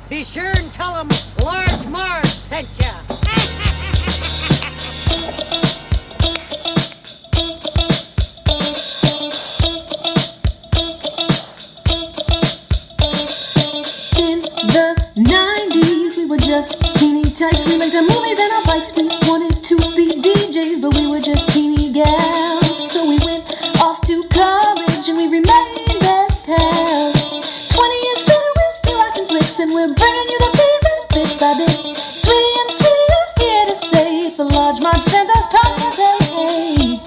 Be sure and tell them Large Marge sent ya. In the 90s, we were just teeny tykes. We went to movies and our bikes. We wanted to be DJs, but we were just teeny gals. So we went off to college and we remained best pals. 20 years later, we're still watching flicks and we're bringing you the favorite bit by bit. Sweetie and Sweetie are here to say it's the Large Marge Santa's podcast. Hey.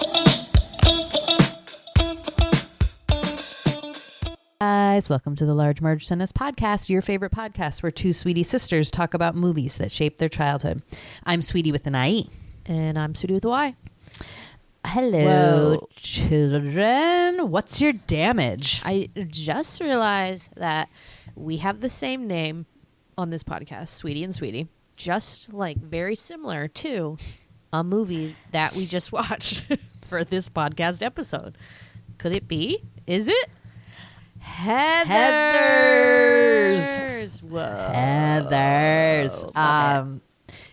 Guys, welcome to the Large Marge Sent Us podcast, your favorite podcast where two sweetie sisters talk about movies that shaped their childhood. I'm Sweetie with an IE. And I'm Sweetie with a Y. Hello, Whoa. children. What's your damage? I just realized that we have the same name on this podcast, Sweetie and Sweetie, just like very similar to a movie that we just watched for this podcast episode. Could it be? Is it? Heathers. Whoa. Heathers. Okay.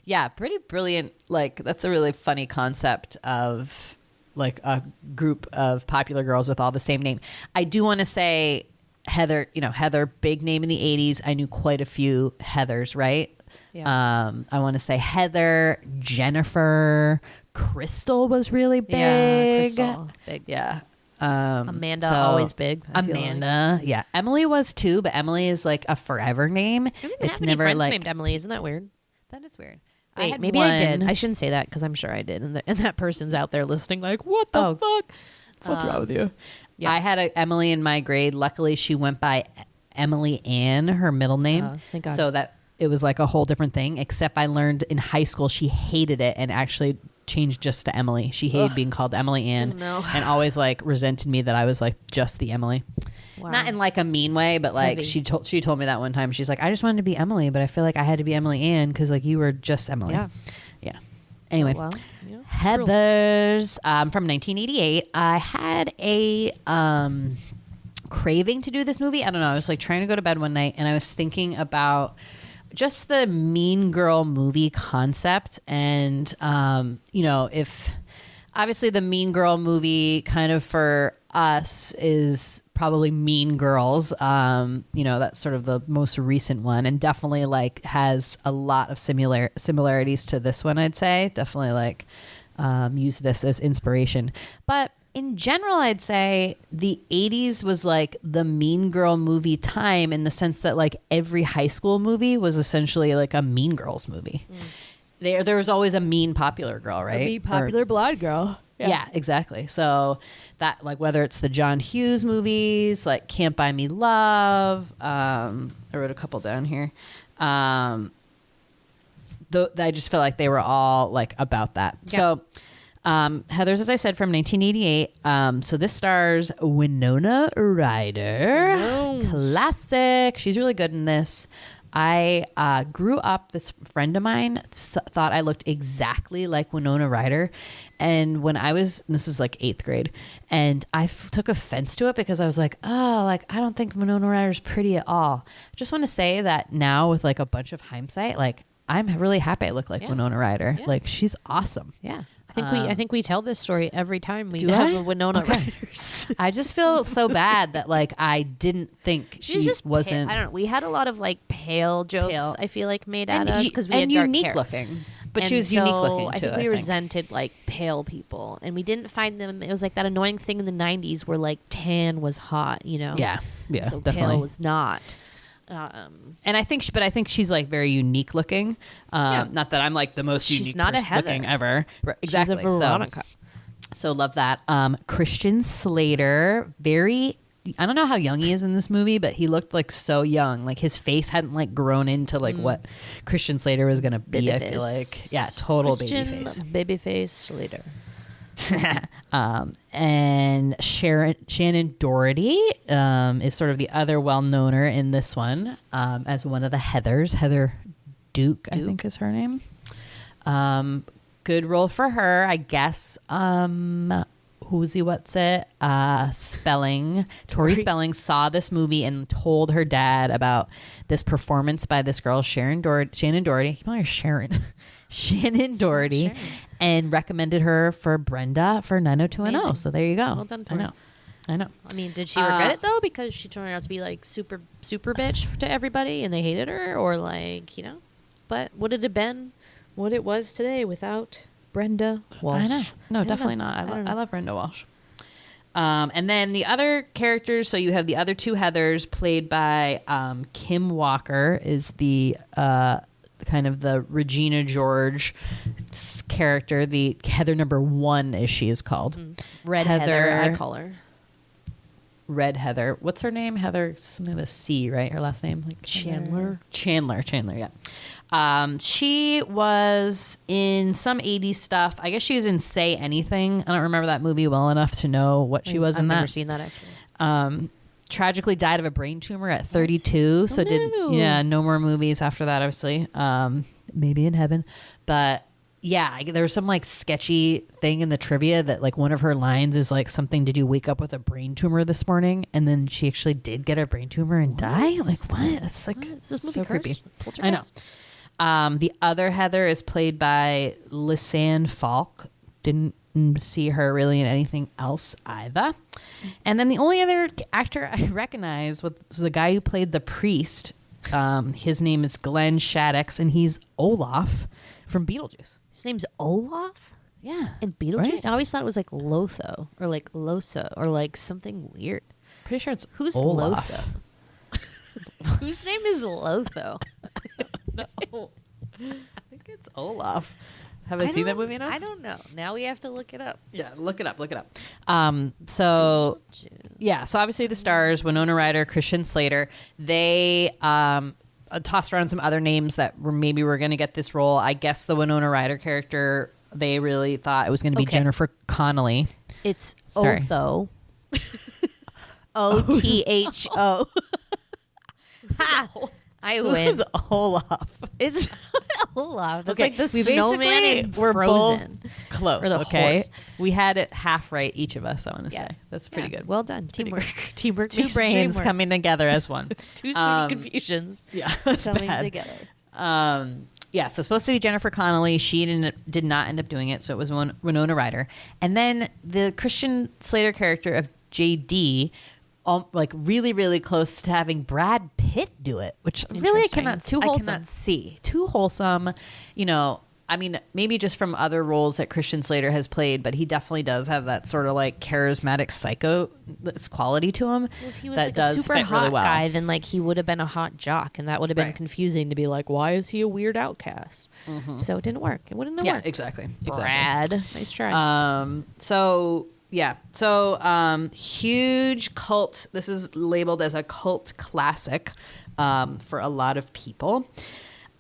Yeah, pretty brilliant. Like, that's a really funny concept of like a group of popular girls with all the same name. I do want to say Heather, Heather, big name in the 80s. I knew quite a few Heathers, right? Yeah. I want to say Heather, Jennifer, Crystal was really big. Yeah, Crystal, big. Yeah. Amanda, always big. I feel Amanda, yeah. Emily was too, but Emily is like a forever name. I didn't It's have any never friends like named Emily. Isn't that weird? that is weird. Wait, maybe I did. I shouldn't say that because I'm sure I did. And that person's out there listening like, what the fuck? What's wrong with you? Yeah. I had a Emily in my grade. Luckily, she went by Emily Ann, her middle name. Thank God. So that it was like a whole different thing. Except I learned in high school she hated it and actually changed just to Emily. She hated being called Emily Ann and always like resented me that I was like just the Emily. Wow. Not in like a mean way, but like Heavy. she told me that one time. She's like, I just wanted to be Emily, but I feel like I had to be Emily Ann because like you were just Emily. Yeah. Anyway, well, yeah, Heathers from 1988. I had a craving to do this movie. I don't know. I was like trying to go to bed one night and I was thinking about just the Mean Girl movie concept. And, if obviously the Mean Girl movie kind of for us is probably Mean Girls. That's sort of the most recent one and definitely like has a lot of similarities to this one, I'd say. Definitely like use this as inspiration. But in general, I'd say the 80s was like the Mean Girl movie time in the sense that like every high school movie was essentially like a Mean Girls movie. There was always a mean popular girl, right? A mean popular blonde girl. Yeah, exactly. So that like whether it's the John Hughes movies, like Can't Buy Me Love, I wrote a couple down here. I just felt like they were all like about that. Yeah. So Heathers, as I said, from 1988. So this stars Winona Ryder. Classic. She's really good in this. I grew up, this friend of mine thought I looked exactly like Winona Ryder. And when this is like 8th grade, and I took offense to it because I was like, I don't think Winona Ryder's pretty at all. I just want to say that now with like a bunch of hindsight, like I'm really happy I look like Winona Ryder. Yeah. Like she's awesome. Yeah. I think we tell this story every time we have a Winona Ryder's. I just feel so bad that like I didn't think she just wasn't. I don't know. We had a lot of like pale jokes. I feel like made at us because we had dark unique hair. looking. But and she was so unique looking too. I think we resented like pale people, and we didn't find them. It was like that annoying thing in the '90s where like tan was hot, Yeah, so definitely. pale was not. And I think she's like very unique looking. Not that I'm like the most she's unique not a Heather. looking ever. Exactly. She's a Veronica. So love that. Christian Slater, I don't know how young he is in this movie, but he looked like so young. Like his face hadn't like grown into like what Christian Slater was gonna be. Baby I face. feel like total babyface Slater. And Shannon Doherty is sort of the other well-knower in this one as one of the Heathers. Heather Duke, I think is her name. Good role for her, I guess. Spelling. Tori Spelling saw this movie and told her dad about this performance by this girl, Shannon Doherty. I keep calling her Sharon. Shannon Doherty. And recommended her for Brenda for 90210. So there you go. Well done, Tori. I know. I mean, did she regret it though because she turned out to be like super bitch to everybody and they hated her, or like, you know? But would it have been what it was today without Brenda Walsh? I know. No, definitely not. I love Brenda Walsh. And then the other characters, so you have the other two Heathers played by Kim Walker is the kind of the Regina George character, the Heather number 1 as she is called. Red Heather, I call her. Red Heather. What's her name? Heather, something with a C, right? Her last name? Like Chandler, yeah. She was in some 80s stuff. I guess she was in Say Anything. I don't remember that movie well enough to know what she was in that. I've never seen that, actually. Tragically died of a brain tumor at 32. So no more movies after that, obviously. Maybe in heaven. But yeah, there was some like sketchy thing in the trivia that like one of her lines is like something, did you wake up with a brain tumor this morning? And then she actually did get a brain tumor and die? Like what? It's like, is this movie so creepy. I know. The other Heather is played by Lisanne Falk. Didn't see her really in anything else either. And then the only other actor I recognize was the guy who played the priest. His name is Glenn Shaddix, and he's Olaf from Beetlejuice. His name's Olaf? Yeah. In Beetlejuice? Right? I always thought it was like Lotho or like Loso or like something weird. Pretty sure it's Who's Olaf. Lotho? Whose name is Lotho? No. I think it's Olaf. Have I seen that movie enough? I don't know. Now we have to look it up. Yeah, look it up. So obviously the stars, Winona Ryder, Christian Slater, they tossed around some other names that maybe were going to get this role. I guess the Winona Ryder character, they really thought it was going to be Jennifer Connelly. It's Sorry. Otho. Otho. Ha! I win. Who's Olaf? It's Olaf. That's Okay, like the we snowman basically in were Frozen. both close. Or the Okay, horse. we had it half right, each of us. I want to say that's pretty good. Well done. Teamwork. Teamwork. Two makes brains dreamwork. coming together as one. Two sweet confusions. Yeah, that's coming bad. together. Yeah, so supposed to be Jennifer Connelly. She did not end up doing it, so it was Winona Ryder. And then the Christian Slater character of JD, like really, really close to having Brad Pitt do it, which really I cannot see. Too wholesome. You know, I mean, maybe just from other roles that Christian Slater has played, but he definitely does have that sort of like charismatic psycho quality to him. Well, if he was that like does a super fit hot really well. guy, then like he would have been a hot jock, and that would have been Right. confusing to be like, why is he a weird outcast? So it didn't work. It wouldn't have worked. Exactly. Brad, nice try. So huge cult. This is labeled as a cult classic for a lot of people.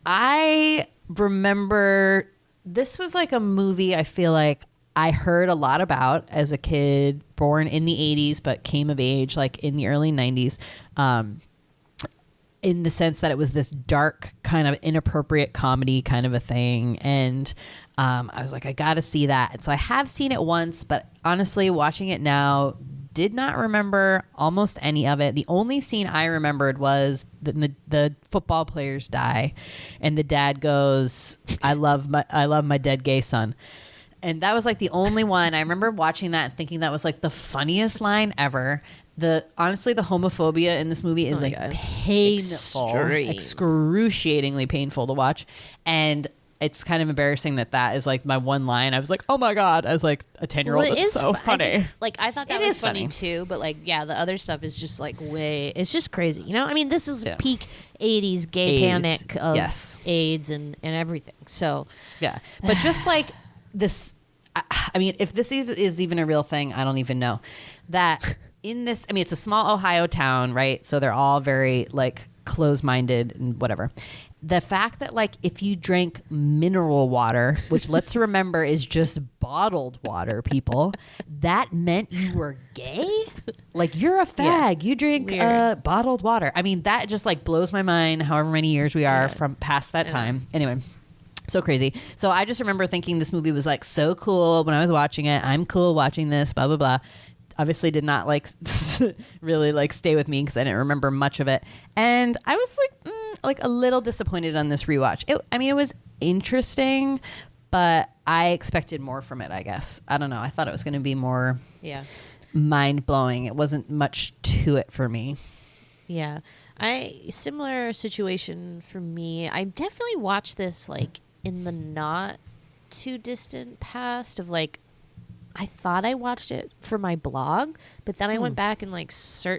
I remember this was like a movie I feel like I heard a lot about as a kid, born in the 80s, but came of age like in the early 90s. In the sense that it was this dark kind of inappropriate comedy kind of a thing. And I was like, I got to see that. And so I have seen it once, but honestly, watching it now, did not remember almost any of it. The only scene I remembered was the football players die. And the dad goes, I love my dead gay son. And that was like the only one. I remember watching that and thinking that was like the funniest line ever. Honestly, the homophobia in this movie is painful, excruciatingly painful to watch. And it's kind of embarrassing that is like my one line. I was like, oh my God, as like a 10-year-old. Well, It's so funny. I thought that It was is funny funny. too, but like, yeah, the other stuff is just like it's just crazy. You know, I mean, this is peak 80s gay 80s, panic of yes. AIDS and everything. So Yeah. But just like this, I mean, if this is even a real thing, I don't even know. That in this, I mean, it's a small Ohio town, right? So they're all very like close-minded and whatever. The fact that like if you drank mineral water, which let's remember is just bottled water, people, that meant you were gay? Like you're a fag. You drink bottled water. I mean, that just like blows my mind however many years we are from past that time. Anyway. So crazy. So I just remember thinking this movie was like so cool when I was watching it. I'm cool watching this, blah, blah, blah. Obviously did not like really like stay with me because I didn't remember much of it. And I was like a little disappointed on this rewatch. It was interesting, but I expected more from it, I guess. I don't know. I thought it was going to be more mind blowing. It wasn't much to it for me. Yeah. Similar situation for me. I definitely watched this like in the not too distant past of like, I thought I watched it for my blog, but then I went back and like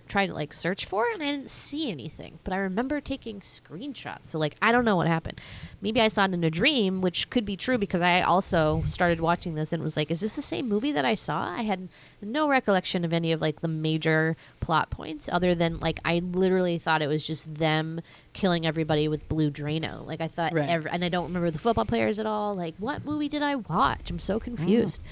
tried to like search for it and I didn't see anything. But I remember taking screenshots. So like, I don't know what happened. Maybe I saw it in a dream, which could be true because I also started watching this and was like, is this the same movie that I saw? I had no recollection of any of like the major plot points other than like, I literally thought it was just them killing everybody with blue Drano. Like I thought, and I don't remember the football players at all. Like what movie did I watch? I'm so confused.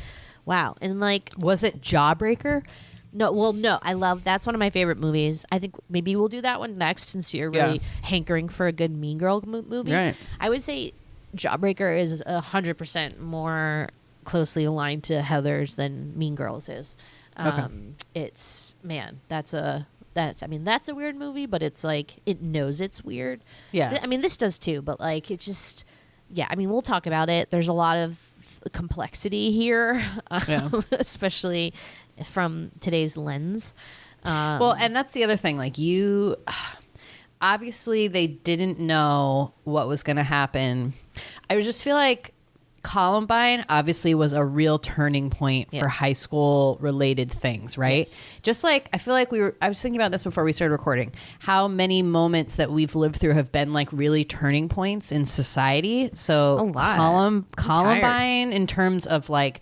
Wow. And like, was it Jawbreaker? No, that's one of my favorite movies. I think maybe we'll do that one next since you're really hankering for a good Mean Girl movie. Right. I would say Jawbreaker is 100% more closely aligned to Heather's than Mean Girls is. It's, man, that's a weird movie, but it's like, it knows it's weird. Yeah. I mean, this does too, but like, it just, we'll talk about it. There's a lot of complexity here, especially from today's lens. Well, and that's the other thing. Like obviously they didn't know what was going to happen. I just feel like Columbine obviously was a real turning point for high school related things, right? Yes. Just like, I feel like I was thinking about this before we started recording, how many moments that we've lived through have been like really turning points in society. So Columbine in terms of like,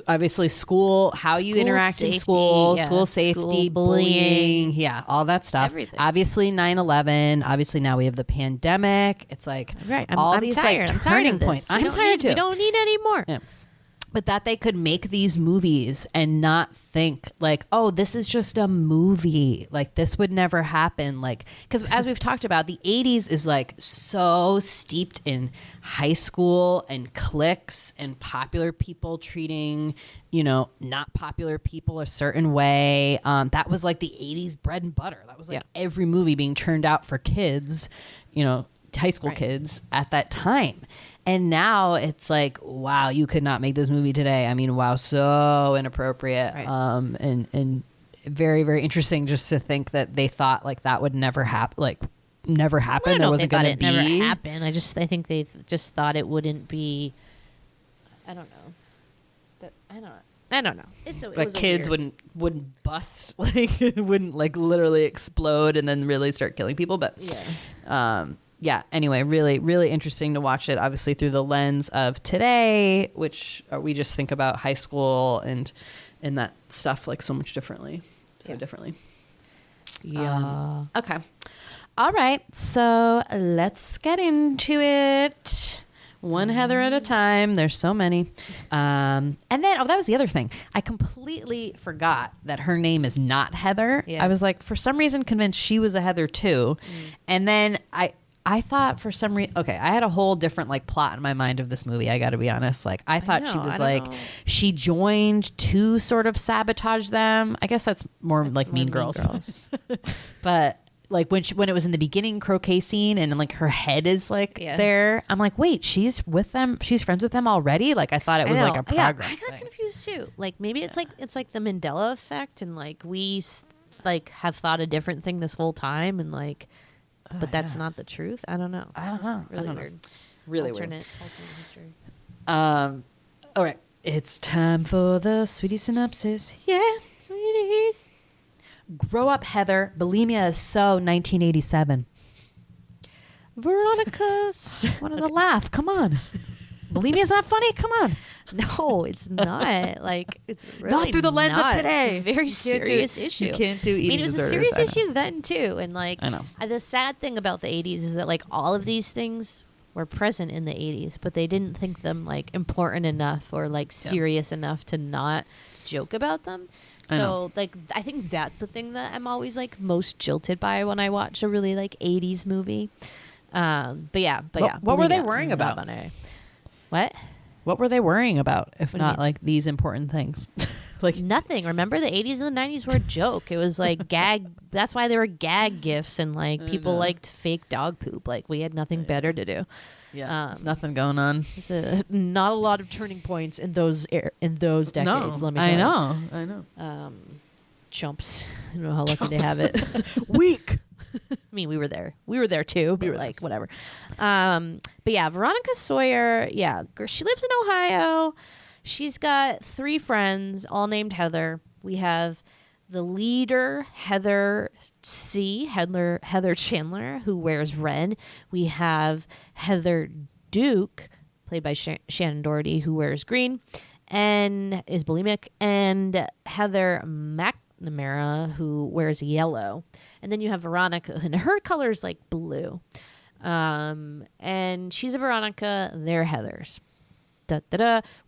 obviously school, how you interact in school, school safety, bullying, all that stuff. Everything. Obviously 9/11, obviously now we have the pandemic. It's like all these like turning points. I'm tired too. We don't need any more. Yeah. But that they could make these movies and not think like, oh, this is just a movie. Like this would never happen. Like, because as we've talked about, the 80s is like so steeped in high school and cliques and popular people treating, not popular people a certain way. That was like the 80s bread and butter. That was like every movie being churned out for kids, high school kids at that time. And now it's like, wow, you could not make this movie today. I mean, wow, so inappropriate. And very, very interesting just to think that they thought like that would never happen. Like never happen. Well, there wasn't going to be. Never happen. I think they just thought it wouldn't be. I don't know. I don't know. Like kids wouldn't bust, like wouldn't like literally explode and then really start killing people. But anyway, really, really interesting to watch it, obviously, through the lens of today, which we just think about high school and that stuff like so much differently. Differently. Yeah. Okay. All right. So let's get into it. One Heather at a time. There's so many. And then, that was the other thing. I completely forgot that her name is not Heather. Yeah. I was like, for some reason, convinced she was a Heather too. And then I thought for some reason, I had a whole different like plot in my mind of this movie. I got to be honest. Like I thought she was like, she joined to sort of sabotage them. I guess that's more like Mean Girls. But like when it was in the beginning croquet scene and like her head is like there, I'm like, wait, she's with them. She's friends with them already. Like I thought it was like a progress I got confused too. Like maybe it's like the Mandela effect and like we like have thought a different thing this whole time and like. But that's not the truth. I don't know. Really weird. Really alternate history. All right. It's time for the sweetie synopsis. Yeah. Sweeties. Grow up, Heather. Bulimia is so 1987. Veronica's. Wanted to laugh. Come on. Bulimia is not funny. Come on. No, it's not. Like it's really not through the lens of today. It's a very serious issue. You can't do eating disorders. It was a serious issue then too, and like I know. The sad thing about the 80s is that like all of these things were present in the 80s, but they didn't think them like important enough or like serious enough to not joke about them. So like I think that's the thing that I'm always like most jilted by when I watch a really like 80s movie. But yeah. What were they bulimia, worrying about? non-binary. What? What were they worrying about if What do you not mean? like these important things? Like Nothing. Remember the 80s and the 90s were a joke. It was like gag. That's why there were gag gifts and like people liked fake dog poop. Like we had nothing better to do. nothing going on. It's not a lot of turning points in those decades. Let me tell you. I know. Chumps. I don't know how lucky they have it. Weak. I mean, we were there. We were there too, but like whatever. But yeah, Veronica Sawyer, she lives in Ohio. She's got 3 friends, all named Heather. We have the leader, Heather Chandler, who wears red. We have Heather Duke, played by Shannon Doherty, who wears green and is bulimic, and Heather McNamara, who wears yellow. And then you have Veronica, and her color is like blue. And she's a Veronica, they're Heathers.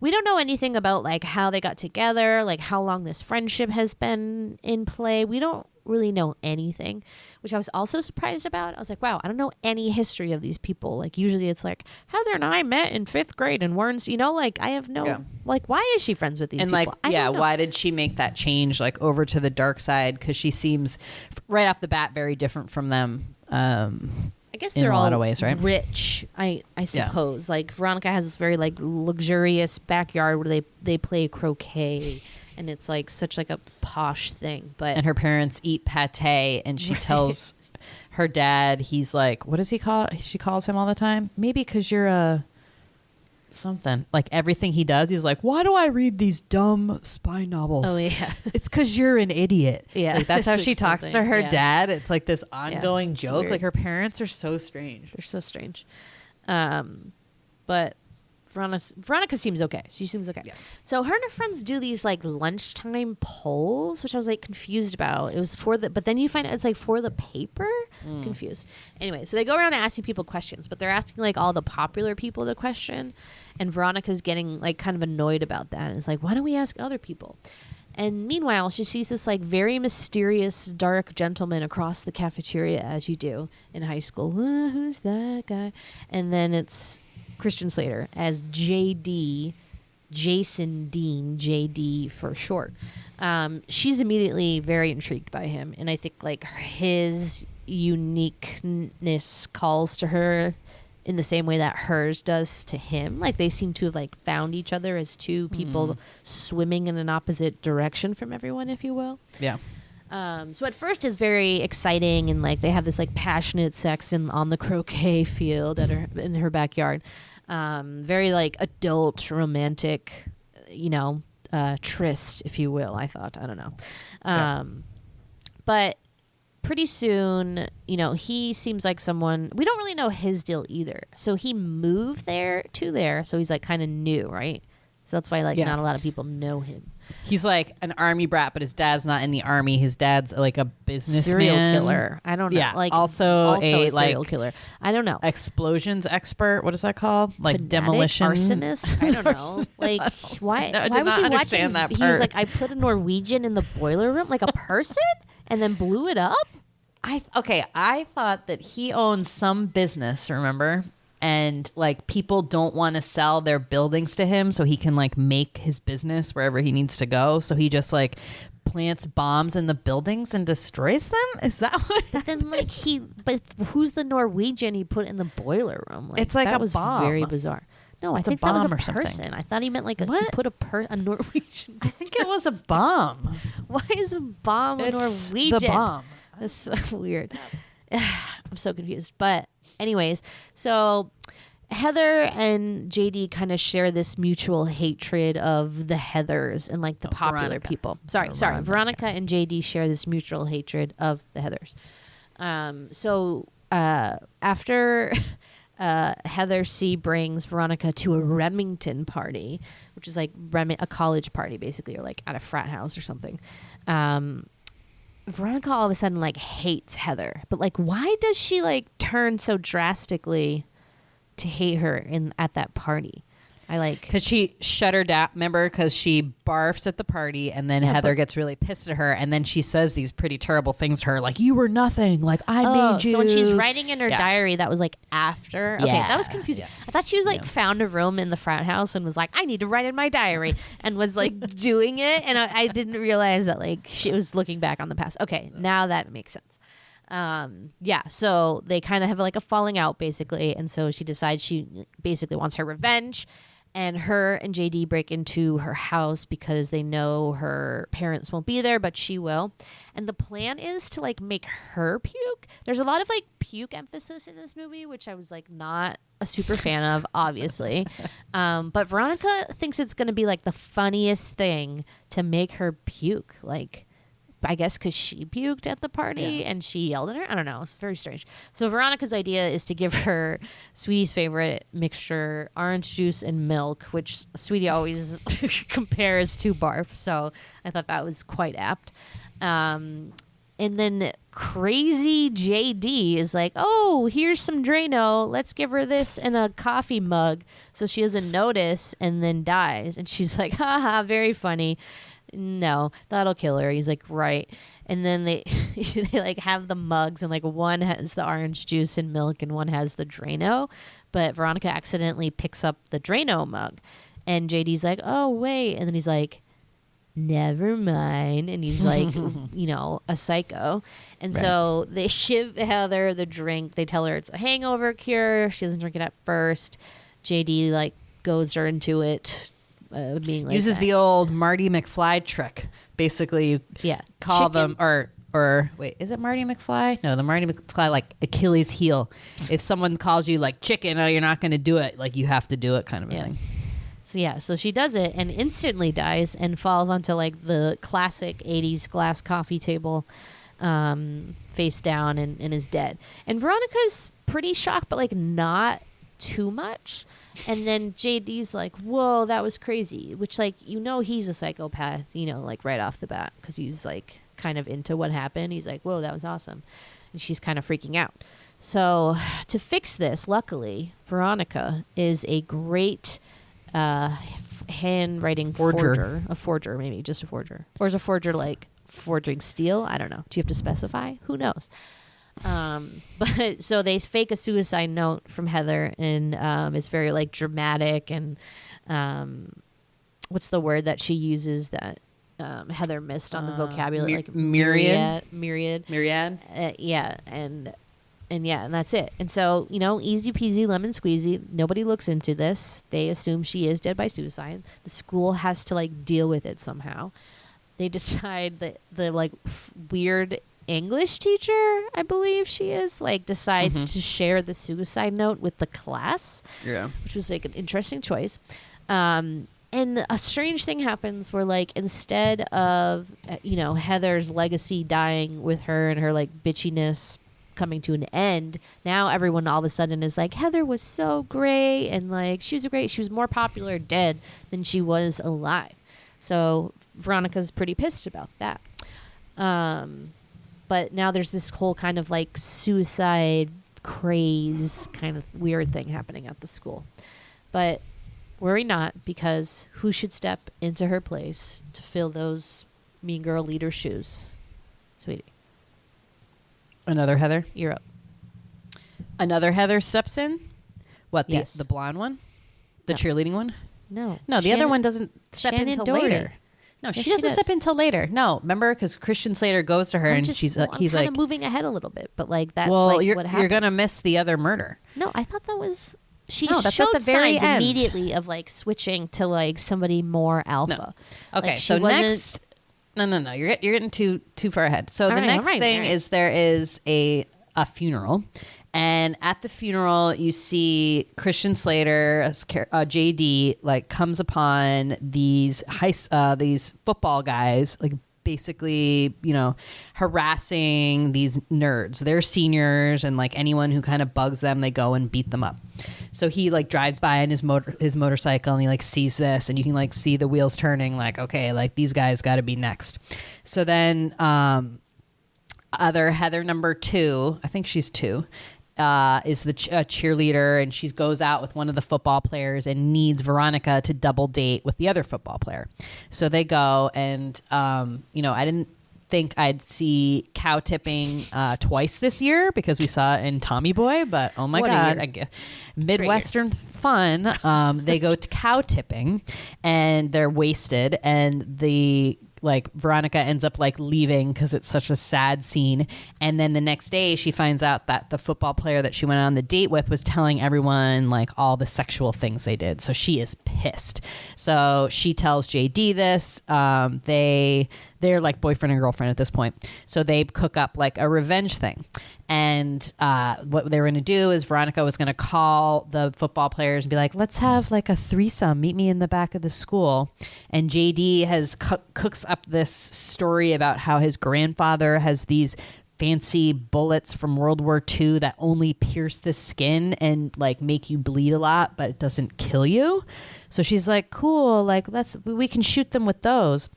We don't know anything about like how they got together, like how long this friendship has been in play. We don't really know anything, which I was also surprised about. I was like, wow, I don't know any history of these people. Like usually it's like Heather and I met in 5th grade and weren't, like I have no, like why is she friends with these And people? like, why did she make that change like over to the dark side? Because she seems right off the bat very different from them. I guess in they're a all lot of ways, right? rich, I suppose. Like Veronica has this very like luxurious backyard where they play croquet, and it's like such like a posh thing. But And her parents eat pate, and she tells her dad, he's like, what does he call? She calls him all the time. Maybe because you're a something. Like everything he does, he's like, why do I read these dumb spy novels? oh yeah, It's because you're an idiot. Yeah. Like, that's how It's she like talks to something, her yeah. dad. It's like this ongoing it's joke. weird. Like her parents are so strange. they're so strange. But Veronica seems okay. She seems okay. Yeah. So her and her friends do these like lunchtime polls, which I was like confused about. It was but then you find out it's like for the paper. Confused. Anyway, so they go around asking people questions, but they're asking like all the popular people the question, and Veronica's getting like kind of annoyed about that. And it's like, why don't we ask other people? And meanwhile, she sees this like very mysterious dark gentleman across the cafeteria, as you do in high school. Who's that guy? And then it's Christian Slater as JD, Jason Dean, JD for short. She's immediately very intrigued by him, and I think like his uniqueness calls to her in the same way that hers does to him. Like they seem to have like found each other as two people swimming in an opposite direction from everyone, if you will. Yeah. So at first it's very exciting, and like they have this like passionate sex on the croquet field in her backyard. Very like adult romantic, tryst, if you will. I don't know. But pretty soon, he seems like someone, we don't really know his deal either. So he moved there. So he's like kind of new, right? So that's why not a lot of people know him. He's like an army brat, but his dad's not in the army. His dad's like a businessman. Serial killer. I don't know. Yeah. Like Also a serial like killer. I don't know. Explosions expert. What is that called? Like Fanatic? demolition. Arsonist? I don't know. Like why? I did Why was not he understand watching? that He was part. like, I put a Norwegian in the boiler room, like a person, and then blew it up. I thought that he owns some business, remember? And like people don't want to sell their buildings to him, so he can like make his business wherever he needs to go. So he just like plants bombs in the buildings and destroys them. Is that what? But then but who's the Norwegian he put in the boiler room? It's like that a was bomb. very bizarre. No, It's I a think that was a bomb or something. person. I thought he meant like he What? put a Norwegian. I think it was a bomb. Why is a bomb a It's Norwegian? the bomb. That's so weird. I'm so confused. But anyways, so Heather and JD kind of share this mutual hatred of the Heathers and like the popular Veronica. people. Sorry. Veronica and JD share this mutual hatred of the Heathers. So after Heather C brings Veronica to a Remington party, which is like a college party basically, or like at a frat house or something. Veronica all of a sudden like hates Heather, but like why does she like turn so drastically to hate her at that party? I like because she shut her down. Remember, because she barfs at the party, and then Heather gets really pissed at her, and then she says these pretty terrible things to her, like "You were nothing," like "I made you." So when she's writing in her diary, that was like after. Okay, Yeah. that was confusing. Yeah. I thought she was like found a room in the frat house and was like, "I need to write in my diary," and was like doing it, and I didn't realize that like she was looking back on the past. Okay, now that makes sense. So they kind of have like a falling out basically, and so she decides she basically wants her revenge, and her and JD break into her house because they know her parents won't be there, but she will, and the plan is to like make her puke. There's a lot of like puke emphasis in this movie, which I was like not a super fan of, obviously, but Veronica thinks it's gonna be like the funniest thing to make her puke, like I guess because she puked at the party and she yelled at her. I don't know. It's very strange. So Veronica's idea is to give her Sweetie's favorite mixture, orange juice and milk, which Sweetie always compares to barf. So I thought that was quite apt. And then crazy JD is like, oh, here's some Drano. Let's give her this in a coffee mug so she doesn't notice and then dies. And she's like, haha, very funny. No, that'll kill her. He's like, right. And then they they like have the mugs, and like one has the orange juice and milk and one has the Drano, but Veronica accidentally picks up the Drano mug, and JD's like, oh wait, and then he's like, never mind, and he's like a psycho. And so they give Heather the drink. They tell her it's a hangover cure. She doesn't drink it at first. JD like goads her into it, being like uses the old Marty McFly trick. Basically, you call Chicken? them or wait, is it Marty McFly? No, the Marty McFly like Achilles heel. If someone calls you like chicken, oh, you're not going to do it. Like you have to do it, kind of a thing. So she does it and instantly dies and falls onto like the classic 80s glass coffee table, face down, and is dead. And Veronica's pretty shocked, but like not too much. And then JD's like, whoa, that was crazy, which like, he's a psychopath, like right off the bat, because he's like kind of into what happened. He's like, whoa, that was awesome. And she's kind of freaking out. So to fix this, luckily, Veronica is a great handwriting forger. A forger, maybe just a forger. Or is a forger like forging steel? I don't know. Do you have to specify? Who knows? But so they fake a suicide note from Heather, and it's very like dramatic, and what's the word that she uses that Heather missed on the vocabulary? Like myriad. And that's it. And so, easy peasy lemon squeezy. Nobody looks into this. They assume she is dead by suicide. The school has to like deal with it somehow. They decide that the like weird English teacher, I believe she is, like decides to share the suicide note with the class. Yeah. Which was like an interesting choice. And a strange thing happens where like instead of Heather's legacy dying with her and her like bitchiness coming to an end, now everyone all of a sudden is like, Heather was so great, and like she was more popular dead than she was alive. So Veronica's pretty pissed about that. But now there's this whole kind of like suicide craze kind of weird thing happening at the school. But worry not, because who should step into her place to fill those mean girl leader shoes? Sweetie. Another Heather? You're up. Another Heather steps in? What, Yes. the blonde one? The No. cheerleading one? No. No, the other one doesn't step in Shannon until Doherty. later. No, Yes, she she doesn't does. step in until later. No, remember, because Christian Slater goes to her and he's I'm like, kind of moving ahead a little bit, but like that's well, like you're, what happens. you're gonna miss the other murder. No, I thought that was she No, that's showed at the very signs end. immediately of like switching to like somebody more alpha. No. Okay, Like, she so wasn't- next, no, you're getting too far ahead. So the All next right. thing is there is a funeral, and at the funeral you see Christian Slater, JD, like comes upon these these football guys, like basically, harassing these nerds. They're seniors, and like anyone who kind of bugs them, they go and beat them up. So he like drives by in his motorcycle, and he like sees this, and you can like see the wheels turning, like, okay, like these guys got to be next. So then other Heather number 2, I think she's 2, is the cheerleader, and she goes out with one of the football players and needs Veronica to double date with the other football player. So they go, and I didn't think I'd see cow tipping twice this year because we saw it in Tommy Boy, but oh my God, I guess Midwestern fun. They go to cow tipping and they're wasted, and Veronica ends up leaving because it's such a sad scene. And then the next day she finds out that the football player that she went on the date with was telling everyone all the sexual things they did. So she is pissed. So she tells JD this. They're like boyfriend and girlfriend at this point. So they cook up a revenge thing. And what they were going to do is Veronica was going to call the football players and be like, let's have a threesome. Meet me in the back of the school. And JD has cooks up this story about how his grandfather has these fancy bullets from World War II that only pierce the skin and make you bleed a lot, but it doesn't kill you. So she's like, cool, we can shoot them with those.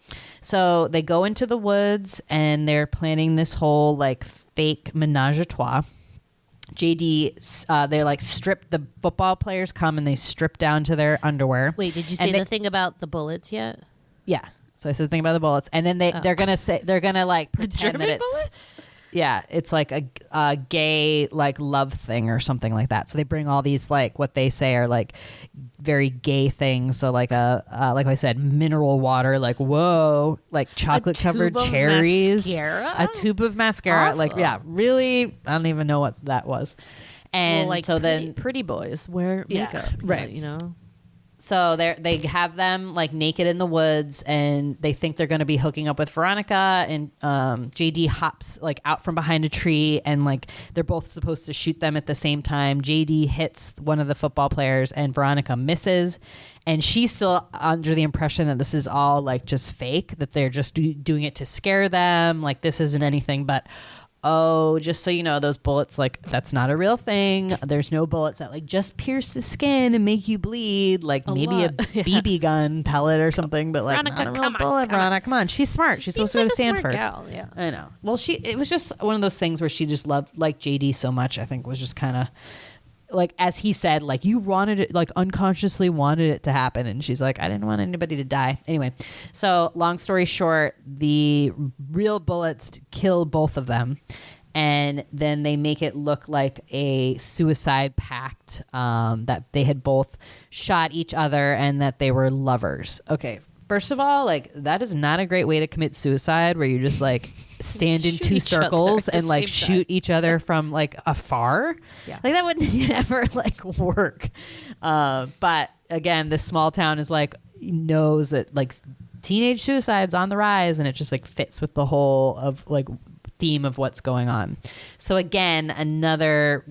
So they go into the woods and they're planning this whole fake menage a trois. JD, they strip, the football players come and they strip down to their underwear. Wait, did you say the thing about the bullets yet? Yeah. So I said the thing about the bullets, and then they're gonna pretend that it's bullets? Yeah, it's a gay love thing or something like that. So they bring all these what they say are very gay things. So like I said, mineral water, whoa, chocolate covered cherries, mascara? A tube of mascara, Awful. really, I don't even know what that was. And so then pretty boys wear makeup, right? So they have them naked in the woods, and they think they're going to be hooking up with Veronica, and JD hops out from behind a tree, and they're both supposed to shoot them at the same time. JD hits one of the football players and Veronica misses, and she's still under the impression that this is all just fake, that they're just doing it to scare them, this isn't anything. But oh, just so you know, those bullets, that's not a real thing. There's no bullets that just pierce the skin and make you bleed, maybe a BB gun pellet or something, but Veronica, not a real bullet. Veronica, come on, she's smart. She's supposed to go to Stanford. Gal, yeah. I know. Well, it was just one of those things where she just loved JD so much. I think was just kind of as he said, you wanted it, unconsciously wanted it to happen. And she's like, I didn't want anybody to die. Anyway, so long story short, the real bullets kill both of them. And then they make it look like a suicide pact, that they had both shot each other and that they were lovers. Okay. First of all, that is not a great way to commit suicide, where you just stand in two circles and shoot each other from afar. Yeah. That would never work. But again, this small town is knows that teenage suicide's on the rise, and it just fits with the whole of theme of what's going on. So again, another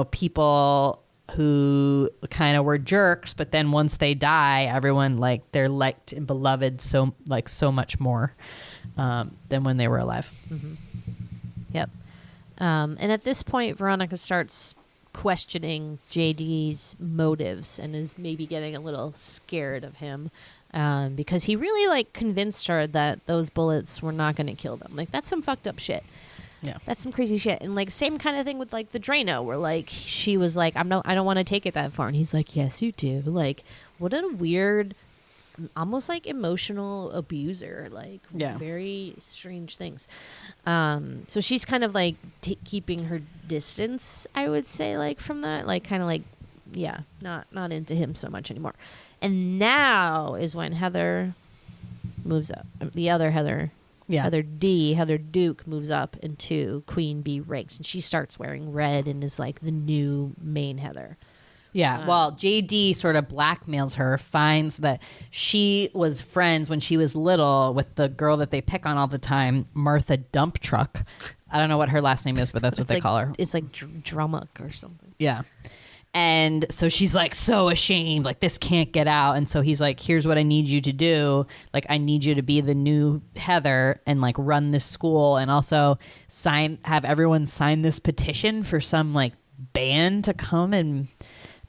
people who kind of were jerks, but then once they die, everyone they're liked and beloved so much more than when they were alive. Mm-hmm. Yep. And at this point, Veronica starts questioning JD's motives and is maybe getting a little scared of him, because he really convinced her that those bullets were not going to kill them. That's some fucked up shit. Yeah, that's some crazy shit. And same kind of thing with the Drano, where she was I don't want to take it that far, and he's like, yes you do. What a weird, almost emotional abuser. Very strange things. So she's kind of keeping her distance, I would say, from that, not into him so much anymore. And now is when Heather moves up. The other Heather. Yeah. Heather Duke moves up into Queen Bee ranks, and she starts wearing red and is the new main Heather. Yeah. Well, JD sort of blackmails her, finds that she was friends when she was little with the girl that they pick on all the time, Martha Dump Truck. I don't know what her last name is, but that's what they call her. It's Drummuck or something. Yeah. And so she's so ashamed, this can't get out. And so he's here's what I need you to do. I need you to be the new Heather and run this school, and also have everyone sign this petition for some band to come and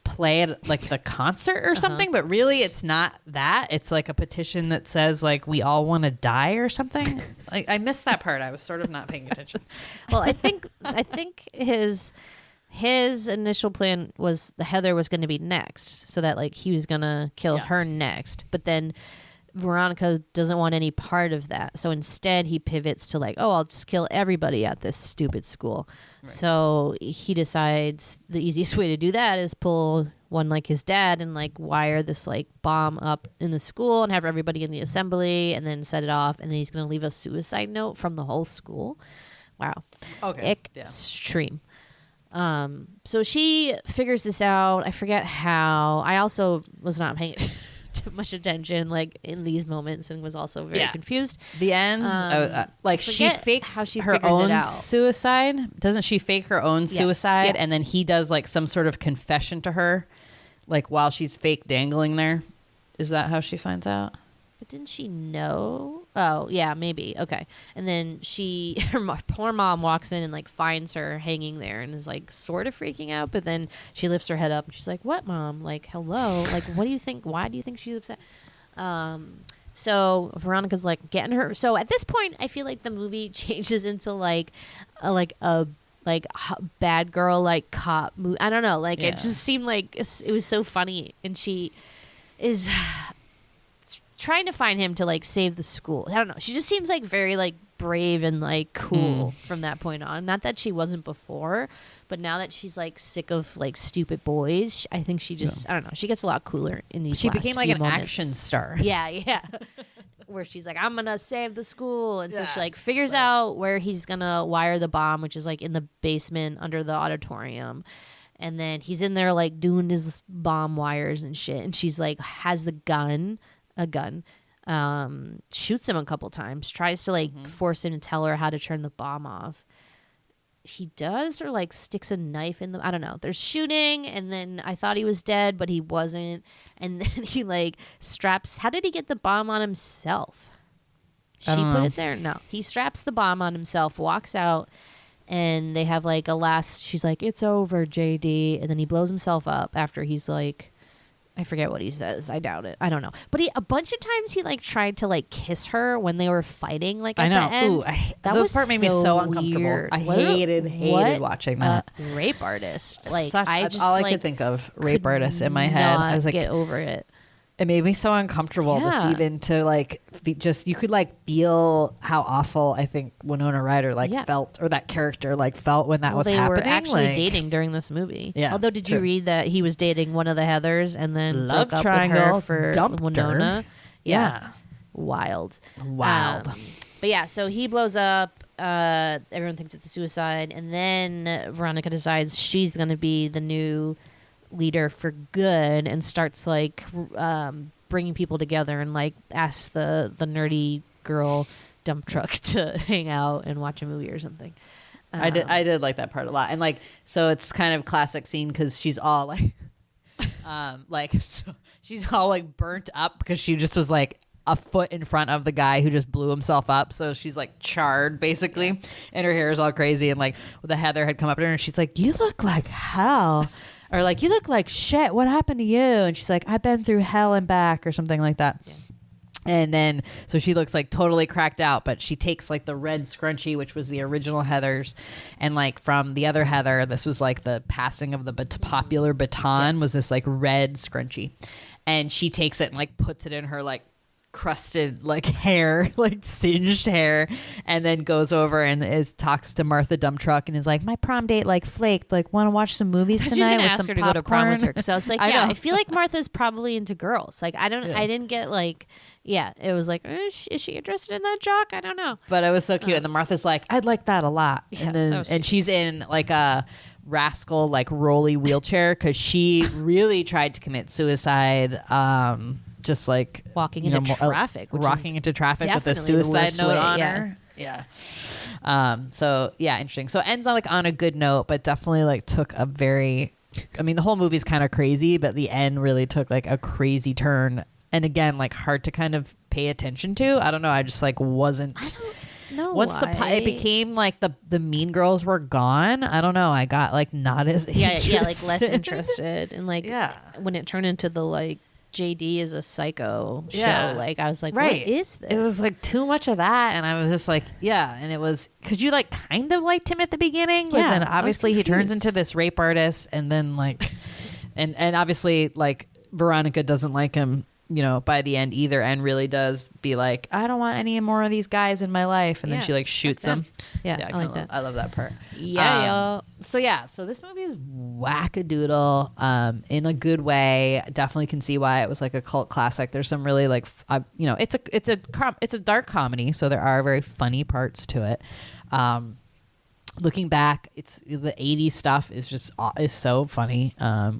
play at the concert or something. But really it's not that. It's a petition that says we all want to die or something. I missed that part. I was sort of not paying attention. Well, I think his initial plan was Heather was going to be next, so that like he was going to kill her next. But then Veronica doesn't want any part of that. So instead he pivots to like, oh, I'll just kill everybody at this stupid school. Right. So he decides the easiest way to do that is pull one like his dad and like wire this like bomb up in the school and have everybody in the assembly and then set it off. And then he's going to leave a suicide note from the whole school. Wow. Okay. Extreme. So she figures this out. I forget how. I also was not paying too much attention like in these moments and was also very confused. The end, like she fakes how she her figures it own out. suicide. Doesn't she fake her own suicide? And then he does like some sort of confession to her, like while she's fake dangling there. Is that how she finds out? But didn't she know? Oh, yeah, maybe. Okay. And then her poor mom walks in and like finds her hanging there and is like sort of freaking out. But then she lifts her head up and she's like, what, Mom? Like, hello? Like, what do you think? Why do you think she's upset? So Veronica's like getting her. So at this point, I feel like the movie changes into like a bad girl, like cop movie. I don't know. Like it just seemed like it was so funny. And she is trying to find him to like save the school. I don't know. She just seems like very like brave and like cool from that point on. Not that she wasn't before, but now that she's like sick of like stupid boys, I think she just I don't know. She gets a lot cooler in these. She last became like few an moments. action star. Yeah. Where she's like, I'm gonna save the school, and so she like figures out where he's gonna wire the bomb, which is like in the basement under the auditorium. And then he's in there like doing his bomb wires and shit, and she's like has a gun, shoots him a couple times, tries to like force him to tell her how to turn the bomb off. He does, or like sticks a knife in the, I don't know. There's shooting, and then I thought he was dead, but he wasn't. And then he like straps, how did he get the bomb on himself? She put it there? No. He straps the bomb on himself, walks out, and they have like a last, she's like, it's over, JD. And then he blows himself up after he's like, I forget what he says. I doubt it. I don't know. But a bunch of times he like tried to like kiss her when they were fighting. Like at the end. Ooh, that part made me so uncomfortable. Weird. I hated watching that. Rape artist. Like that's all I could think of. Rape artist in my head. I was like, get over it. It made me so uncomfortable just even to like you could like feel how awful I think Winona Ryder felt, or that character like felt when that was happening. They were actually dating during this movie. Yeah. Although did you read that he was dating one of the Heathers and then love broke up triangle with her for dumped Winona? Her. Yeah. Wild. But yeah, so he blows up. Everyone thinks it's a suicide, and then Veronica decides she's going to be the new leader for good and starts like bringing people together and like asks the nerdy girl dump truck to hang out and watch a movie or something. I did like that part a lot, and like so it's kind of classic scene because she's all like she's all like burnt up because she just was like a foot in front of the guy who just blew himself up, so she's like charred basically, and her hair is all crazy, and like the Heather had come up to her and she's like, you look like hell. Or like, you look like shit. What happened to you? And she's like, I've been through hell and back, or something like that. Yeah. And then, so she looks like totally cracked out, but she takes like the red scrunchie, which was the original Heather's. And like from the other Heather, this was like the passing of the popular baton, was this like red scrunchie. And she takes it and like puts it in her like crusted like hair, like singed hair, and then goes over and talks to Martha Dump Truck and is like, my prom date like flaked, like want to watch some movies tonight? She's gonna with ask some her to popcorn? go to prom with her, because I was like, I feel like Martha's probably into girls. Like I didn't get like, it was like, is she interested in that jock? I don't know, but it was so cute. And then Martha's like, I'd like that a lot. And then and she's in like a rascal like rolly wheelchair because she really tried to commit suicide, just like walking into traffic with a suicide note on her. Yeah. So yeah, interesting. So it ends on like on a good note, but definitely like took a very, I mean, the whole movie's kind of crazy, but the end really took like a crazy turn. And again, like hard to kind of pay attention to. I don't know. I just like wasn't. No, once it became like the mean girls were gone, I don't know, I got like not as interested. like less interested, and like when it turned into the like JD is a psycho Yeah. show. Like I was like, Right. what is this? It was like too much of that, and I was just like, yeah. And it was because you like kind of liked him at the beginning, but Yeah, then I was obviously he turns confused. into this rape artist, and then like, and obviously like Veronica doesn't like him, by the end either, and really does be like, I don't want any more of these guys in my life, and then Yeah, she like shoots fuck him. them. Yeah, I like kinda that. I love that part. Yeah. So this movie is wackadoodle, in a good way. Definitely can see why it was like a cult classic. There's some really like, it's a dark comedy, so there are very funny parts to it. Looking back, it's the 80s stuff is so funny.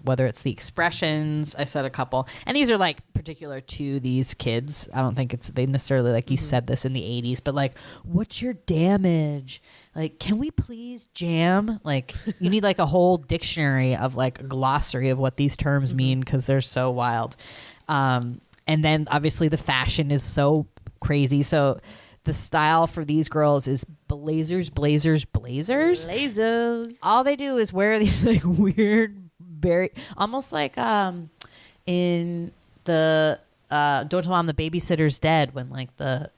Whether it's the expressions, I said a couple, and these are like particular to these kids. I don't think they necessarily like you said this in the 80s, but like, what's your damage? Like, can we please jam? Like, you need like a whole dictionary of like a glossary of what these terms mean because they're so wild. And then obviously the fashion is so crazy. So the style for these girls is blazers. All they do is wear these like weird, very almost like in the Don't Tell Mom the Babysitter's Dead, when like the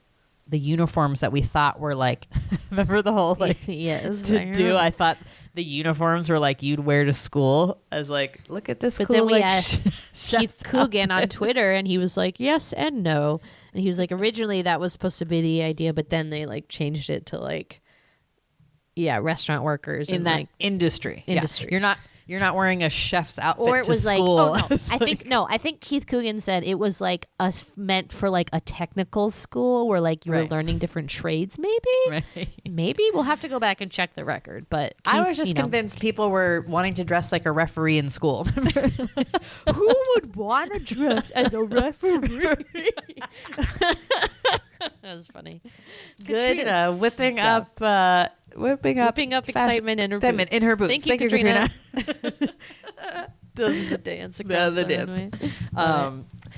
uniforms that we thought were like remember the whole like Yes, I thought the uniforms were like you'd wear to school as like, look at this But cool then we like asked Keith chef's Coogan on outfit. Twitter, and he was like, yes and no. And he was like, originally that was supposed to be the idea, but then they like changed it to like, restaurant workers in and that like, industry. Industry. Yeah. You're not wearing a chef's outfit or it to was like, school. oh no, It's like- I think Keith Coogan said it was like meant for like a technical school where like you were Right. learning different trades. Maybe, Right. maybe we'll have to go back and check the record. But I Keith, was just convinced people were wanting to dress like a referee in school. who would want to dress as a referee? That was funny. Good Katrina whipping stuff. up Whipping up excitement in her boots. in her boots. Thank you, Katrina. This is the dance. The dance.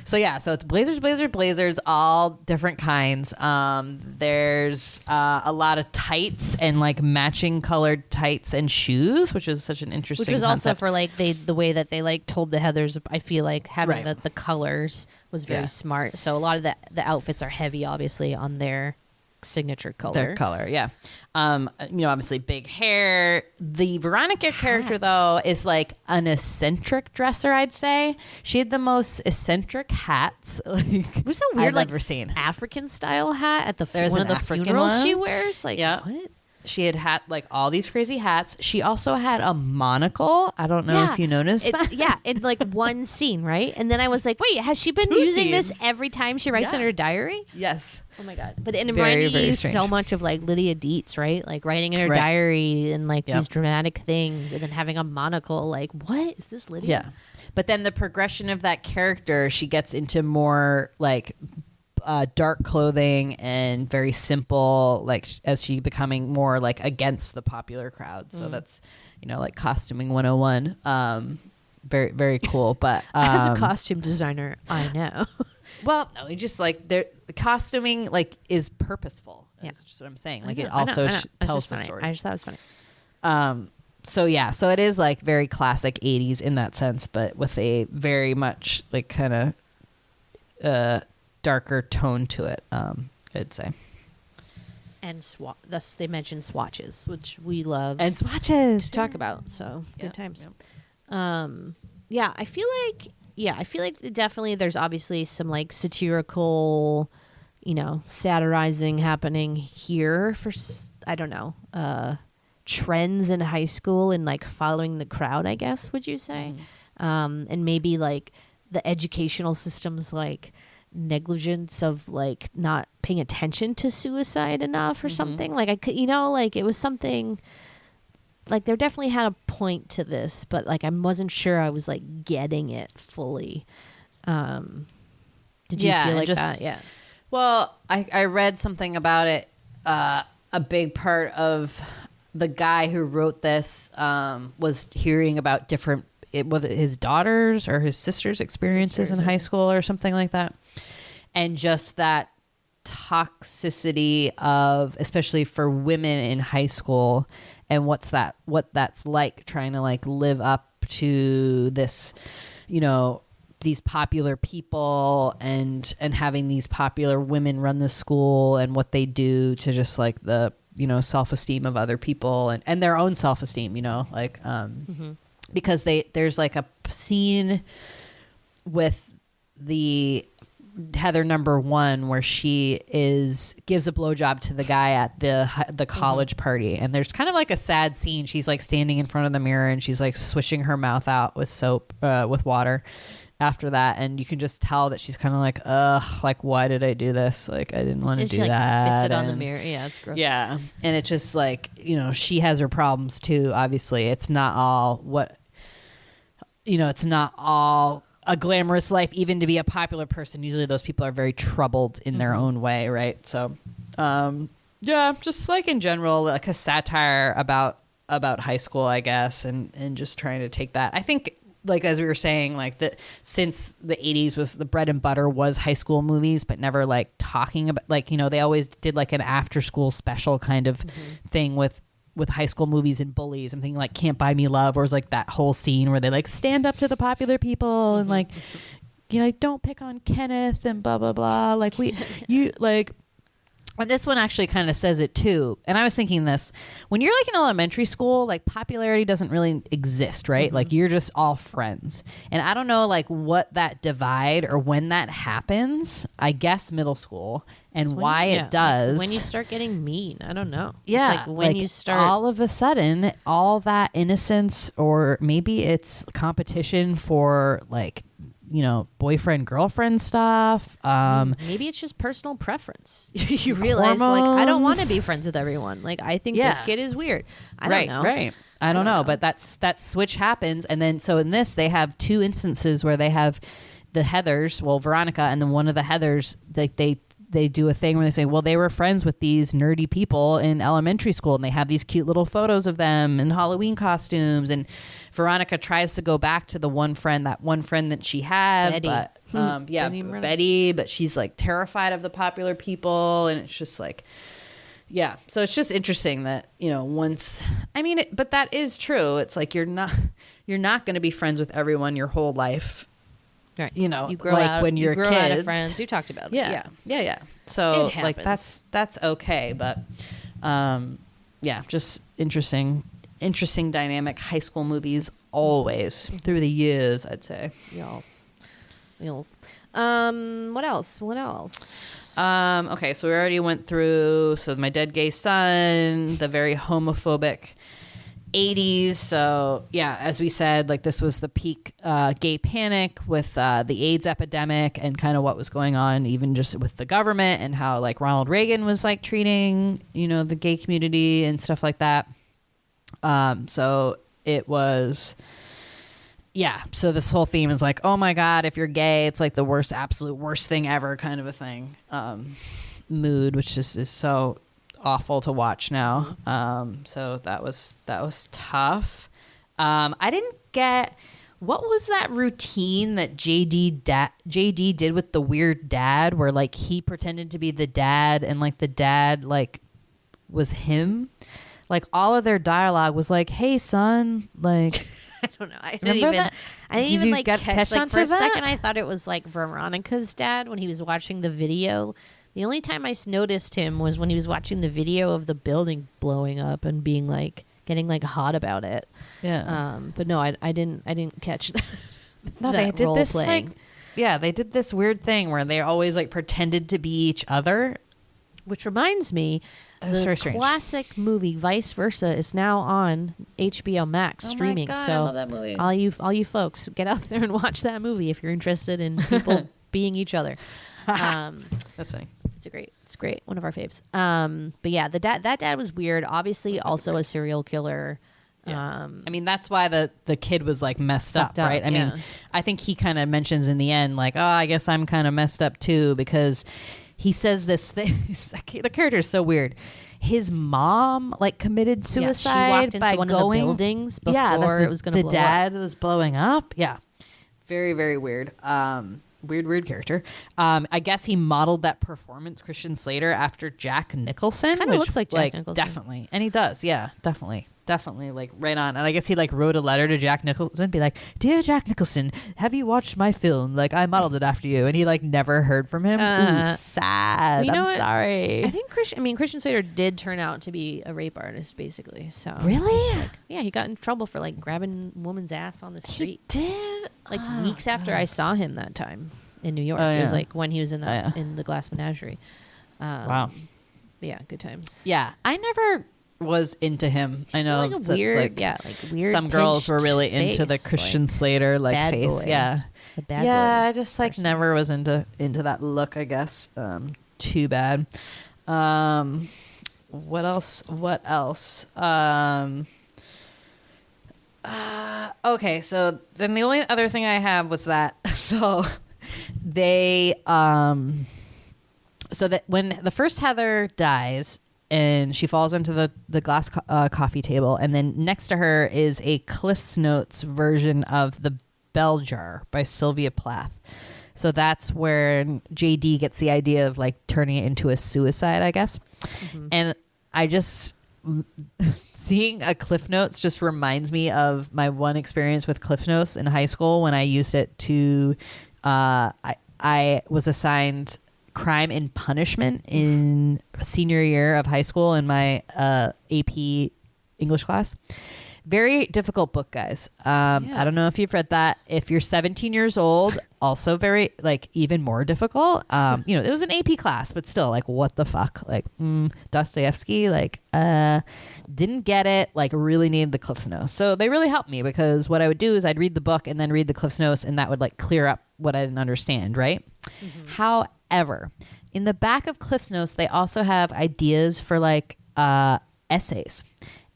So it's blazers, all different kinds. There's a lot of tights and like matching colored tights and shoes, which is such an interesting Which was also concept. for like the way that they like told the Heathers. I feel like having Right. the colors was very Yeah. smart. So a lot of the outfits are heavy, obviously, on their signature color. Their color, yeah. Obviously big hair. The Veronica character, though, is like an eccentric dresser, I'd say. She had the most eccentric hats like Was that weird? I've like ever seen. African style hat at the There's one an of the African funerals one. she wears. Like Yeah. what? She had like all these crazy hats. She also had a monocle. I don't know if you noticed that. Yeah, in like one scene, right? And then I was like, wait, has she been Two using scenes. this every time she writes in Yeah. her diary? Yes. Oh my god! But it Very, reminded very you strange. so much of like Lydia Dietz, right? Like writing in her Right. diary and like Yep. these dramatic things, and then having a monocle. Like, what is this, Lydia? Yeah. But then the progression of that character, she gets into more like dark clothing and very simple, like as she becoming more like against the popular crowd. So that's, like costuming 101. Very, very cool. But As a costume designer, I know. well, no, it just like the costuming like is purposeful. Yeah. That's just what I'm saying. I Like know, it I know, also I know. It's tells just the funny. story. I just thought it was funny. So it is like very classic 80s in that sense, but with a very much like kind of darker tone to it, I'd say. And thus they mentioned swatches, which we love And swatches to talk about. So Yep, good times. yep. I feel like definitely there's obviously some like satirical, satirizing happening here for I don't know, trends in high school and like following the crowd, I guess, would you say? And maybe like the educational system's like negligence of like not paying attention to suicide enough or something. Like I could, like it was something like there definitely had a point to this, but like I wasn't sure I was like getting it fully. Did you feel like that? Yeah. Well, I read something about it. A big part of the guy who wrote this was hearing about whether his daughters or his sisters' experiences in high school or something like that. And just that toxicity of, especially for women in high school, and what that's like trying to like live up to this, these popular people and having these popular women run the school and what they do to just like the, self-esteem of other people and their own self-esteem, like, because there's like a scene with the Heather number 1 where she gives a blowjob to the guy at the college party, and there's kind of like a sad scene. She's like standing in front of the mirror and she's like swishing her mouth out with soap with water after that, and you can just tell that she's kind of like, ugh, like, why did I do this? Like, I didn't want to do like that. Spits it on the mirror. Yeah, it's gross. Yeah, and it's just like, she has her problems too. Obviously, it's not all it's not all a glamorous life. Even to be a popular person, usually those people are very troubled in their own way, right? So, yeah, just like in general, like a satire about high school, I guess, and just trying to take that. I think, like, as we were saying, like, that since the 80s was the bread and butter was high school movies, but never like talking about, like, they always did like an after school special kind of thing with high school movies and bullies. I'm thinking like Can't Buy Me Love, or was like that whole scene where they like stand up to the popular people and like, don't pick on Kenneth and blah, blah, blah. Like and this one actually kind of says it too. And I was thinking this, when you're like in elementary school, like popularity doesn't really exist, right? Like you're just all friends. And I don't know like what that divide or when that happens, I guess middle school, and why it does. When you start getting mean, I don't know. Yeah. It's like when you start. All of a sudden, all that innocence, or maybe it's competition for like, boyfriend, girlfriend stuff. Maybe it's just personal preference. You realize, like, I don't want to be friends with everyone. Like, I think this kid is weird. I don't know. Right. I don't know. But that switch happens. And then, so in this, they have 2 instances where they have the Heathers, well, Veronica, and then one of the Heathers, like they do a thing where they say, well, they were friends with these nerdy people in elementary school, and they have these cute little photos of them in Halloween costumes. And Veronica tries to go back to that one friend that she had, Betty. but Betty, but she's like terrified of the popular people. And it's just like, yeah. So it's just interesting that, but that is true. It's like, you're not going to be friends with everyone your whole life. Right. You grow like out, when you're you grow kids. out of friends. You talked about it. Yeah. So It like happens. that's okay, but just interesting dynamic high school movies always through the years, I'd say. Yes. What else? Okay, so we already went through My Dead Gay Son, the very homophobic 80s. So yeah, as we said, like this was the peak gay panic with the AIDS epidemic and kind of what was going on even just with the government, and how like Ronald Reagan was like treating the gay community and stuff like that. So it was, so this whole theme is like, oh my god, if you're gay, it's like the absolute worst thing ever kind of a thing. Mood, which just is so awful to watch now. So that was tough. I didn't get, what was that routine that JD did with the weird dad, where like he pretended to be the dad and like the dad like was him. Like all of their dialogue was like, "Hey son," like I don't know. I didn't even like catch on for a that? second. I thought it was like Veronica's dad when he was watching the video. The only time I noticed him was when he was watching the video of the building blowing up and being like getting like hot about it. Yeah. But no, I didn't catch that. No, that they did this role-playing. they did this weird thing where they always like pretended to be each other. Which reminds me, That's the very strange. classic movie Vice Versa is now on HBO Max streaming. Oh my God, so I love that movie. all you folks, get out there and watch that movie if you're interested in people being each other. That's funny. It's great. One of our faves. But yeah, that dad was weird. Obviously, also a serial killer. Yeah. I mean, that's why the kid was like messed up, Fucked up, right? I mean, I think he kind of mentions in the end, like, oh, I guess I'm kind of messed up too, because he says this thing. The character is so weird. His mom like committed suicide she walked into by one going, of the buildings before it was going to blow the dad up. was blowing up. Yeah, very very weird. weird character. I guess he modeled that performance, Christian Slater, after Jack Nicholson. Kind of looks like Jack Nicholson. Definitely. And he does. Yeah, definitely. Definitely, like, right on. And I guess he, like, wrote a letter to Jack Nicholson, be like, "Dear Jack Nicholson, have you watched my film? Like, I modeled it after you." And he, like, never heard from him. Ooh, sad. You know I'm what? sorry. I think Christian Slater did turn out to be a rape artist, basically. So Really? like, yeah, he got in trouble for, like, grabbing a woman's ass on the street. He did? Like, weeks after I saw him that time in New York. Oh, It was, yeah. like, when he was in yeah. in the Glass Menagerie. Wow. Yeah, good times. Yeah, I never was into him. I know Like a that's weird, like, weird. some girls were pinched really into the face, Christian like, Slater like bad face. boy. Yeah, the bad yeah. boy I just like person. never was into that look. I guess. Too bad. What else? Okay, so then the only other thing I have was that so they so that when the first Heather dies and she falls into the glass coffee table, and then next to her is a Cliff's Notes version of The Bell Jar by Sylvia Plath. So that's where JD gets the idea of like turning it into a suicide, I guess. Mm-hmm. And I just seeing a Cliff Notes just reminds me of my one experience with Cliff Notes in high school when I used it to I was assigned Crime and Punishment in senior year of high school in my AP English class. Very difficult book, guys. I don't know if you've read that. If you're 17 years old, also very, like, even more difficult. It was an AP class, but still, like, what the fuck? Like, Dostoevsky, like, didn't get it, like, really needed the Cliff's Notes. So they really helped me because what I would do is I'd read the book and then read the Cliff's Notes, and that would, like, clear up what I didn't understand, right? Mm-hmm. However, in the back of Cliff's Notes, they also have ideas for, like, essays.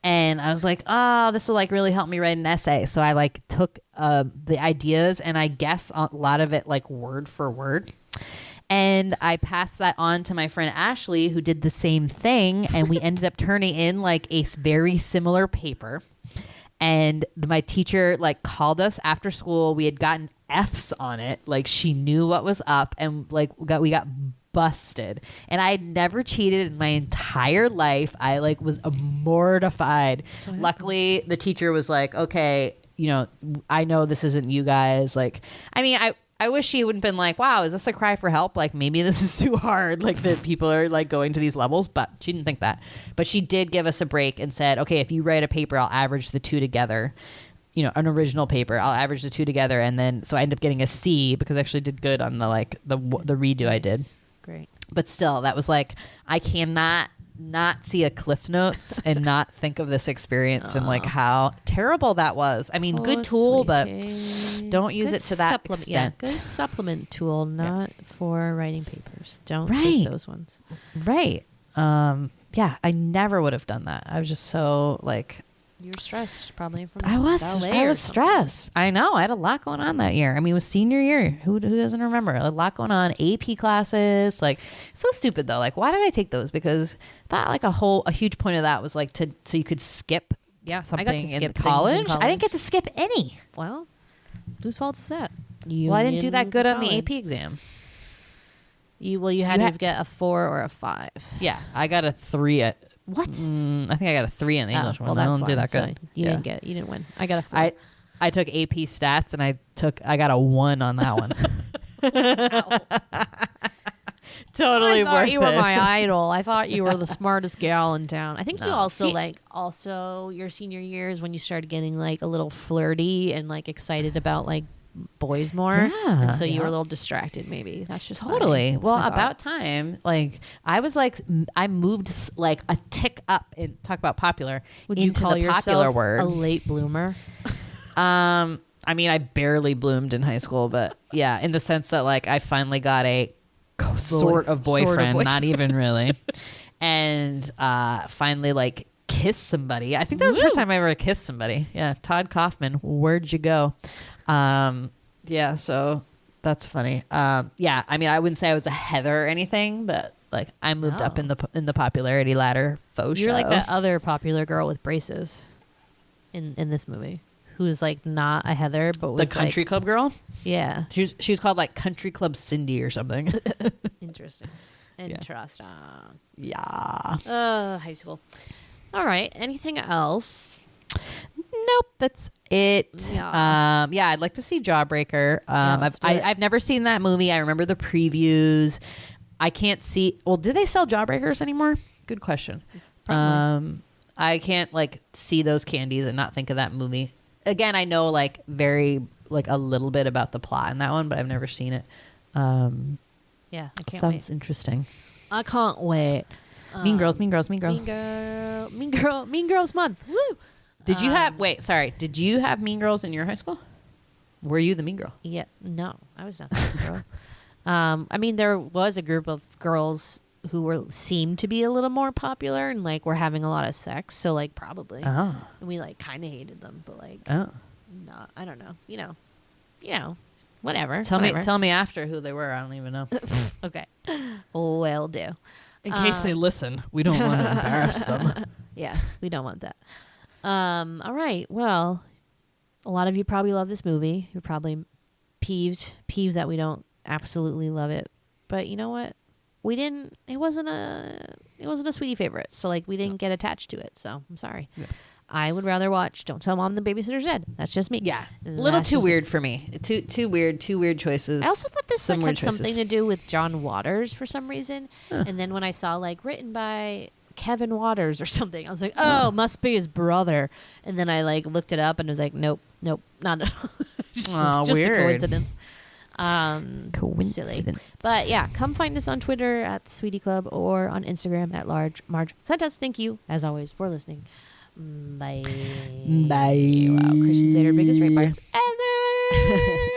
And I was like, oh, this will like really help me write an essay. So I like took the ideas and I guess a lot of it like word for word. And I passed that on to my friend Ashley, who did the same thing. And we ended up turning in like a very similar paper. And my teacher like called us after school. We had gotten F's on it. Like she knew what was up, and like we got busted. And I had never cheated in my entire life. I like was mortified. Luckily, the teacher was like, okay, I know this isn't you guys. Like, I mean, I wish she wouldn't been like, wow, is this a cry for help? Like, maybe this is too hard. Like that people are like going to these levels, but she didn't think that. But she did give us a break and said, okay, if you write a paper, I'll average the two together. An original paper, I'll average the two together. And then, so I ended up getting a C because I actually did good on the redo I did. Great. But still, that was like, I cannot not see a Cliff Notes and not think of this experience and like how terrible that was. I mean, good tool, sweetie. But don't use Good it to that supplement, yeah, extent. good supplement tool, not for writing papers. Don't Right. take those ones. Right. Yeah, I never would have done that. I was just so like, You were stressed, probably. From I was ballet or something. stressed. I know. I had a lot going on that year. I mean, it was senior year. Who doesn't remember? A lot going on. AP classes. Like, so stupid though. Like, why did I take those? Because that like a huge point of that was like so you could skip something I got to skip in things college. I didn't get to skip any. Well, whose fault is that? Well, I didn't do that good on the college. AP exam. You had to get a 4 or a 5. Yeah, I got a 3 at. What? I think I got a 3 in the English one. Well, I that's don't do why. that good. So you didn't win. I got a 4. I took AP stats and I got a 1 on that one. Totally I thought worth you were it. my idol. I thought you were the smartest gal in town. I think you No. also your senior years when you started getting like a little flirty and like excited about like boys more. Yeah, And so you were a yeah. little distracted maybe. That's just Totally. that's Well, my thought. about time. Like I was like, I moved like a tick up and talk about popular. Would into you call the popular yourself word? a late bloomer? I mean, I barely bloomed in high school, but yeah, in the sense that like I finally got a sort of boyfriend, not even really, and finally like kissed somebody. I think that was the first time I ever kissed somebody. Yeah, Todd Kaufman, where'd you go? Yeah, so that's funny. Yeah, I mean, I wouldn't say I was a Heather or anything, but like I moved up in the popularity ladder. Faux You're show. like that other popular girl with braces in this movie. who's like not a Heather, but The was country club girl. Yeah, She was called like Country Club Cindy or something. interesting. Interesting. Yeah. High school. All right. Anything else? Nope, that's it. Yeah. I'd like to see Jawbreaker. let's do it. I've never seen that movie. I remember the previews. I can't see. Well, do they sell Jawbreakers anymore? Good question. I can't like see those candies and not think of that movie. Again, I know like very like a little bit about the plot in that one, but I've never seen it. Yeah, I can't Sounds wait. interesting. I can't wait. Mean Girls, Mean Girls, Mean Girls. Mean Girls month. Woo! Did you have? Wait, sorry. Did you have Mean Girls in your high school? Were you the mean girl? Yeah, no, I was not that girl. I mean, there was a group of girls who seemed to be a little more popular and like were having a lot of sex. So like probably, Oh. and we like kind of hated them, but like, Oh. not. I don't know. You know, whatever. Tell whatever. me after who they were. I don't even know. Okay, will do. In case they listen, we don't want to embarrass them. Yeah, we don't want that. All right. Well, a lot of you probably love this movie. You're probably peeved that we don't absolutely love it. But you know what? We didn't. It wasn't a sweetie favorite. So like we didn't get attached to it. So I'm sorry. Yeah. I would rather watch Don't Tell Mom the Babysitter's Dead. That's just me. Yeah, a little too weird for me. Too weird. Two weird choices. I also thought this Some like weird had something choices. to do with John Waters for some reason. And then when I saw like written by Kevin Waters or something, I was like, oh, must be his brother. And then I like looked it up and was like, nope, not at all. just a weird. coincidence. Coincidence. Silly. But yeah, come find us on Twitter at the Sweetie Club or on Instagram at Large Marge. Send us. Thank you as always for listening. Bye. Bye. Wow, Christian Slater, biggest rape artist ever.